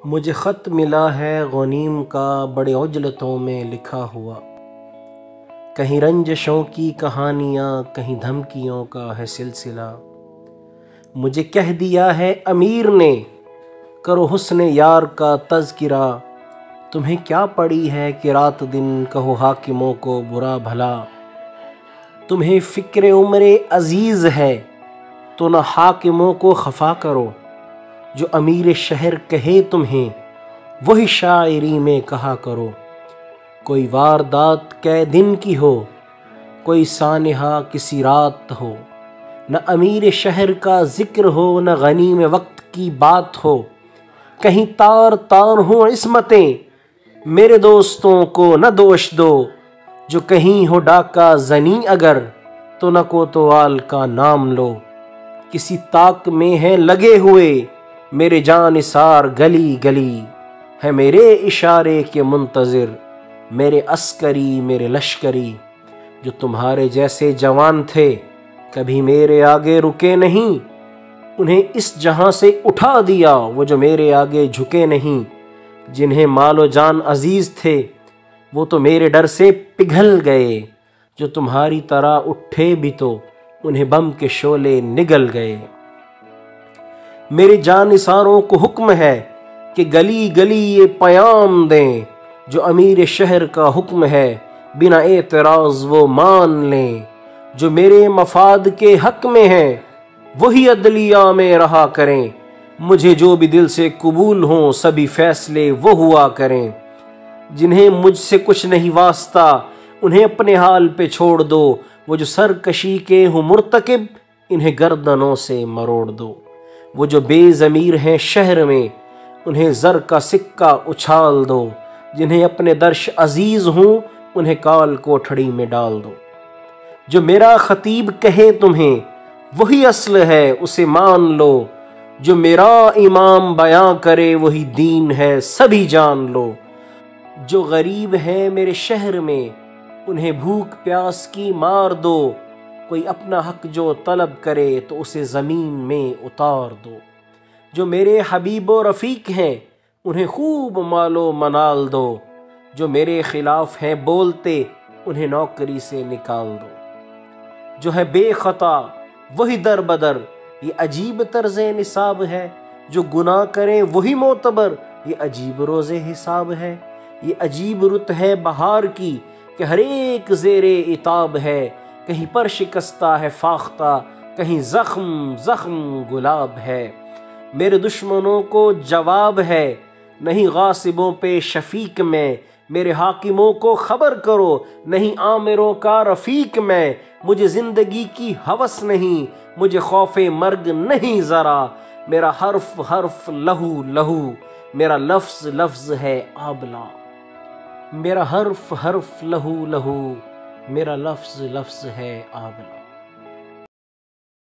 مجھے خط ملا ہے غنیم کا بڑے عجلتوں میں لکھا ہوا، کہیں رنجشوں کی کہانیاں کہیں دھمکیوں کا ہے سلسلہ۔ مجھے کہہ دیا ہے امیر نے کرو حسن یار کا تذکرہ، تمہیں کیا پڑی ہے کہ رات دن کہو حاکموں کو برا بھلا۔ تمہیں فکر عمر عزیز ہے تو نہ حاکموں کو خفا کرو، جو امیر شہر کہے تمہیں وہی شاعری میں کہا کرو۔ کوئی واردات کئے دن کی ہو، کوئی سانحہ کسی رات ہو، نہ امیر شہر کا ذکر ہو نہ غنیم وقت کی بات ہو۔ کہیں تار تار ہوں عصمتیں میرے دوستوں کو نہ دوش دو، جو کہیں ہو ڈاکہ زنی اگر تو نہ کوتوال کا نام لو۔ کسی طاق میں ہے لگے ہوئے میرے جانثار گلی گلی، ہے میرے اشارے کے منتظر میرے عسکری میرے لشکری۔ جو تمہارے جیسے جوان تھے کبھی میرے آگے رکے نہیں، انہیں اس جہاں سے اٹھا دیا وہ جو میرے آگے جھکے نہیں۔ جنہیں مال و جان عزیز تھے وہ تو میرے ڈر سے پگھل گئے، جو تمہاری طرح اٹھے بھی تو انہیں بم کے شعلے نگل گئے۔ میرے جانثاروں کو حکم ہے کہ گلی گلی یہ پیام دیں، جو امیر شہر کا حکم ہے بنا اعتراض وہ مان لیں۔ جو میرے مفاد کے حق میں ہیں وہی عدلیہ میں رہا کریں، مجھے جو بھی دل سے قبول ہوں سبھی فیصلے وہ ہوا کریں۔ جنہیں مجھ سے کچھ نہیں واسطہ انہیں اپنے حال پہ چھوڑ دو، وہ جو سرکشی کے ہوں مرتکب انہیں گردنوں سے مروڑ دو۔ وہ جو بے ضمیر ہیں شہر میں انہیں زر کا سکہ اچھال دو، جنہیں اپنے درش عزیز ہوں انہیں کال کوٹھڑی میں ڈال دو۔ جو میرا خطیب کہے تمہیں وہی اصل ہے اسے مان لو، جو میرا امام بیاں کرے وہی دین ہے سبھی جان لو۔ جو غریب ہیں میرے شہر میں انہیں بھوک پیاس کی مار دو، کوئی اپنا حق جو طلب کرے تو اسے زمین میں اتار دو۔ جو میرے حبیب و رفیق ہیں انہیں خوب مال و منال دو، جو میرے خلاف ہیں بولتے انہیں نوکری سے نکال دو۔ جو ہے بے خطا وہی در بدر یہ عجیب طرز نصاب ہے، جو گناہ کریں وہی معتبر یہ عجیب روز حساب ہے۔ یہ عجیب رت ہے بہار کی کہ ہر ایک زیر عتاب ہے، کہیں پر شکستہ ہے فاختہ کہیں زخم زخم گلاب ہے۔ میرے دشمنوں کو جواب ہے نہیں غاصبوں پہ شفیق میں، میرے حاکموں کو خبر کرو نہیں آمروں کا رفیق میں۔ مجھے زندگی کی ہوس نہیں مجھے خوف مرگ نہیں ذرا، میرا حرف حرف لہو لہو میرا لفظ لفظ ہے آبلہ۔ میرا حرف حرف لہو لہو میرا لفظ لفظ ہے آبلہ۔